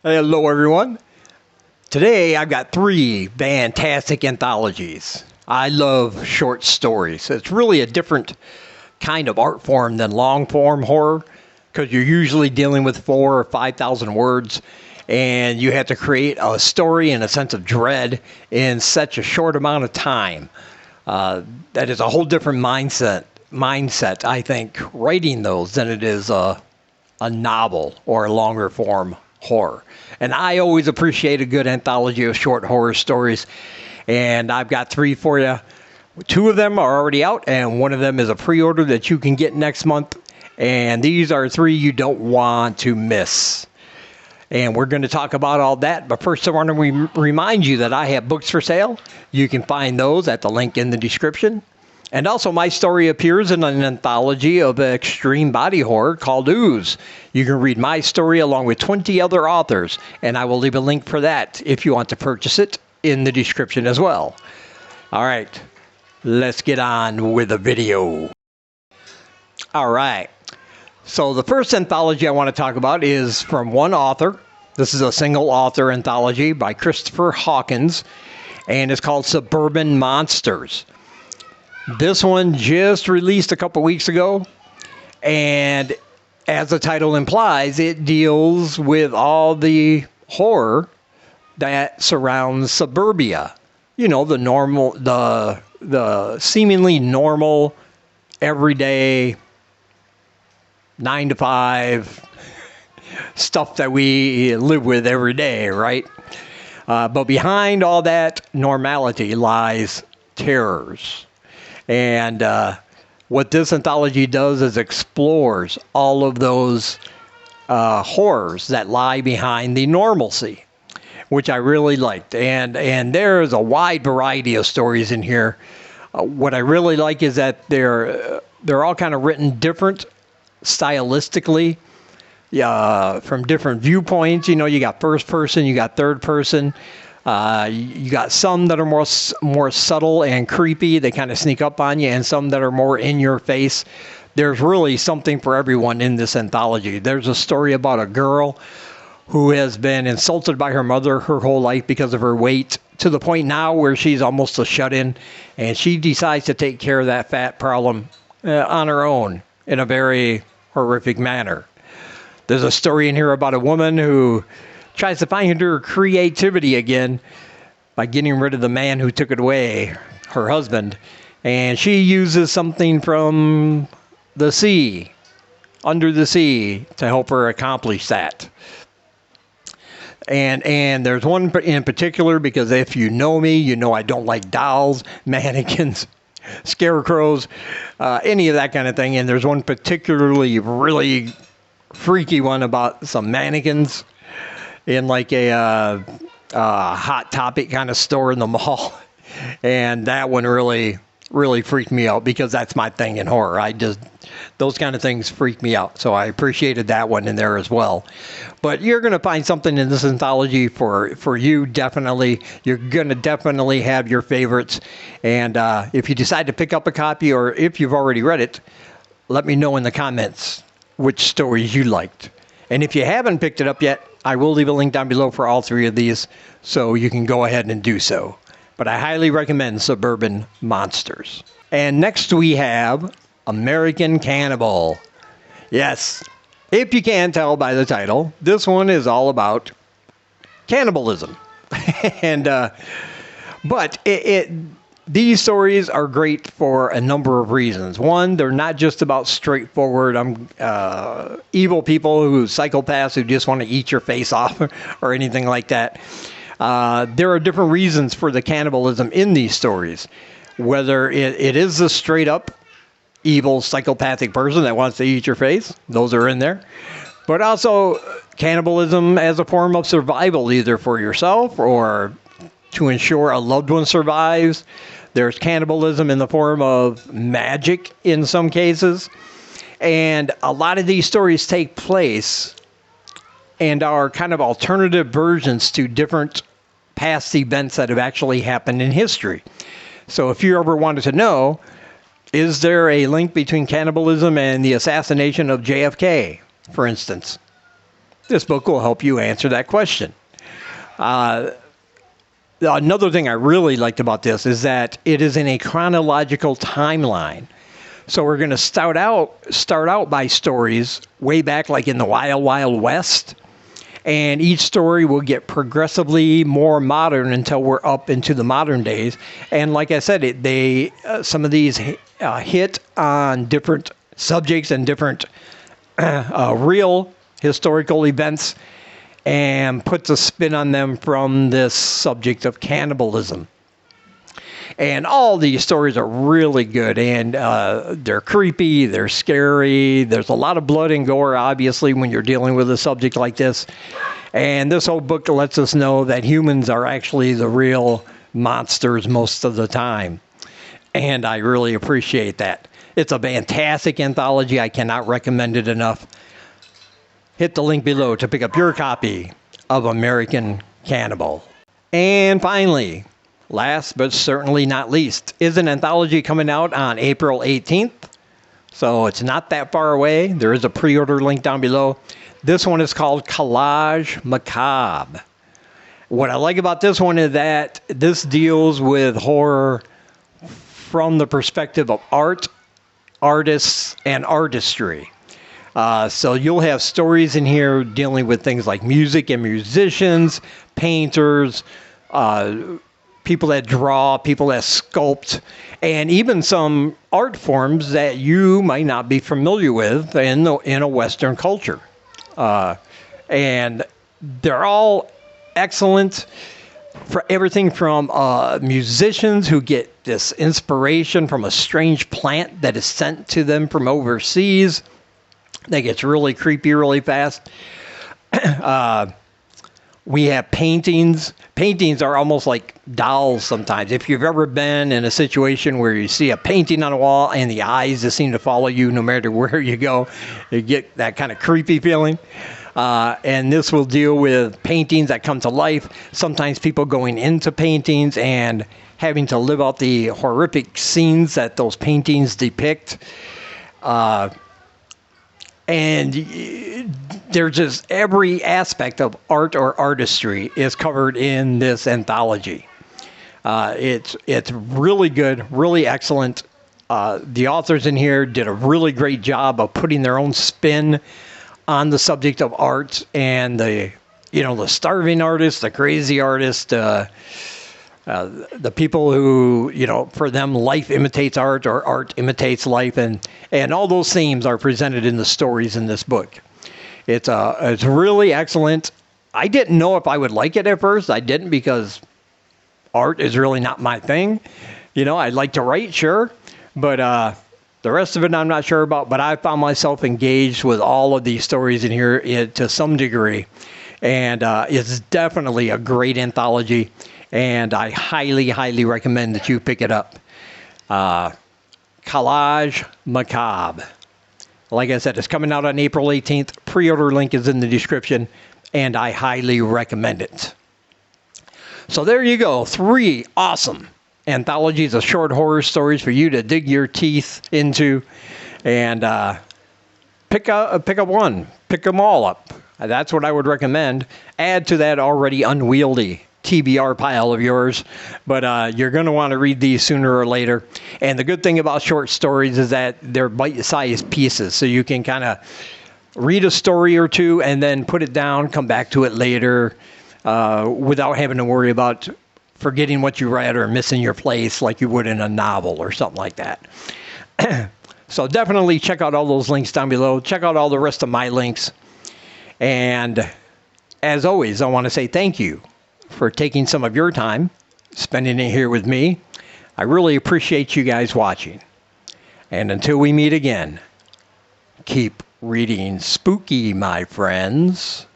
Hello, everyone. Today, I've got three fantastic anthologies. I love short stories. It's really a different kind of art form than long form horror because you're usually dealing with 4,000 or 5,000 words and you have to create a story and a sense of dread in such a short amount of time. That is a whole different mindset, I think, writing those than it is a novel or a longer form horror. And I always appreciate a good anthology of short horror stories. And I've got three for you. Two of them are already out, and one of them is a pre-order that you can get next month. And these are three you don't want to miss. And we're going to talk about all that. But first, I want to remind you that I have books for sale. You can find those at the link in the description. And also, my story appears in an anthology of extreme body horror called Ooze. You can read my story along with 20 other authors, and I will leave a link for that if you want to purchase it in the description as well. All right, let's get on with the video. All right, so the first anthology I want to talk about is from one author. This is a single author anthology by Christopher Hawkins, and it's called Suburban Monsters. This one just released a couple weeks ago, and as the title implies, it deals with all the horror that surrounds suburbia. You know, the seemingly normal, everyday, 9 to 5 stuff that we live with every day, right? But behind all that normality lies terrors. And what this anthology does is explores all of those horrors that lie behind the normalcy, which I really liked. And there's a wide variety of stories in here. What I really like is that they're all kind of written different stylistically, from different viewpoints. You know, you got first person, you got third person. You got some that are more subtle and creepy. They kind of sneak up on you, and some that are more in your face. There's really something for everyone in this anthology. There's a story about a girl who has been insulted by her mother her whole life because of her weight, to the point now where she's almost a shut-in, and she decides to take care of that fat problem on her own in a very horrific manner. There's a story in here about a woman who tries to find her creativity again by getting rid of the man who took it away, her husband. And she uses something from the sea, under the sea, to help her accomplish that. And there's one in particular, because if you know me, you know I don't like dolls, mannequins, scarecrows, any of that kind of thing. And there's one particularly really freaky one about some mannequins in like a Hot Topic kind of store in the mall. And that one really freaked me out, because that's my thing in horror. Those kind of things freak me out. So I appreciated that one in there as well. But you're going to find something in this anthology for you, definitely. You're going to definitely have your favorites. And if you decide to pick up a copy, or if you've already read it, let me know in the comments which stories you liked. And if you haven't picked it up yet, I will leave a link down below for all three of these, so you can go ahead and do so. But I highly recommend Suburban Monsters. And next we have American Cannibal. Yes, if you can tell by the title, this one is all about cannibalism. But these stories are great for a number of reasons. One, they're not just about straightforward evil people, psychopaths who just want to eat your face off or anything like that. There are different reasons for the cannibalism in these stories. Whether it is a straight up evil psychopathic person that wants to eat your face, those are in there. But also cannibalism as a form of survival, either for yourself or to ensure a loved one survives. There's cannibalism in the form of magic in some cases. And a lot of these stories take place and are kind of alternative versions to different past events that have actually happened in history. So if you ever wanted to know, is there a link between cannibalism and the assassination of JFK, for instance? this book will help you answer that question. Another thing I really liked about this is that it is in a chronological timeline. So we're going to start out by stories way back like in the Wild Wild West. And each story will get progressively more modern until we're up into the modern days. And like I said, some of these hit on different subjects and different real historical events and puts a spin on them from this subject of cannibalism. And all these stories are really good, and they're creepy, they're scary, there's a lot of blood and gore, obviously, when you're dealing with a subject like this. And this whole book lets us know that humans are actually the real monsters most of the time. And I really appreciate that. It's a fantastic anthology. I cannot recommend it enough. Hit the link below to pick up your copy of American Cannibal. And finally, last but certainly not least, is an anthology coming out on April 18th. So it's not that far away. There is a pre-order link down below. This one is called Collage Macabre. What I like about this one is that this deals with horror from the perspective of art, artists, and artistry. So you'll have stories in here dealing with things like music and musicians, painters, people that draw, people that sculpt, and even some art forms that you might not be familiar with in a Western culture. And they're all excellent for everything from musicians who get this inspiration from a strange plant that is sent to them from overseas that gets really creepy really fast. We have paintings. Paintings are almost like dolls sometimes. If you've ever been in a situation where you see a painting on a wall and the eyes just seem to follow you no matter where you go, you get that kind of creepy feeling. And this will deal with paintings that come to life. Sometimes people going into paintings and having to live out the horrific scenes that those paintings depict. And there's just every aspect of art or artistry is covered in this anthology. It's really good, really excellent. The authors in here did a really great job of putting their own spin on the subject of art and the starving artist, the crazy artist, the people who, for them, life imitates art or art imitates life. And all those themes are presented in the stories in this book. It's really excellent. I didn't know if I would like it at first. I didn't, because art is really not my thing. I'd like to write, sure. But the rest of it I'm not sure about. But I found myself engaged with all of these stories in here to some degree. And it's definitely a great anthology. And I highly, highly recommend that you pick it up. Collage Macabre. Like I said, it's coming out on April 18th. Pre-order link is in the description, and I highly recommend it. So there you go. 3 awesome anthologies of short horror stories for you to dig your teeth into. And pick up one. Pick them all up. That's what I would recommend. Add to that already unwieldy TBR pile of yours, but you're going to want to read these sooner or later. And the good thing about short stories is that they're bite-sized pieces, so you can kind of read a story or two and then put it down, come back to it later without having to worry about forgetting what you read or missing your place like you would in a novel or something like that. So definitely check out all those links down below. Check out all the rest of my links. And as always, I want to say thank you for taking some of your time, spending it here with me. I really appreciate you guys watching. And until we meet again, keep reading spooky, my friends.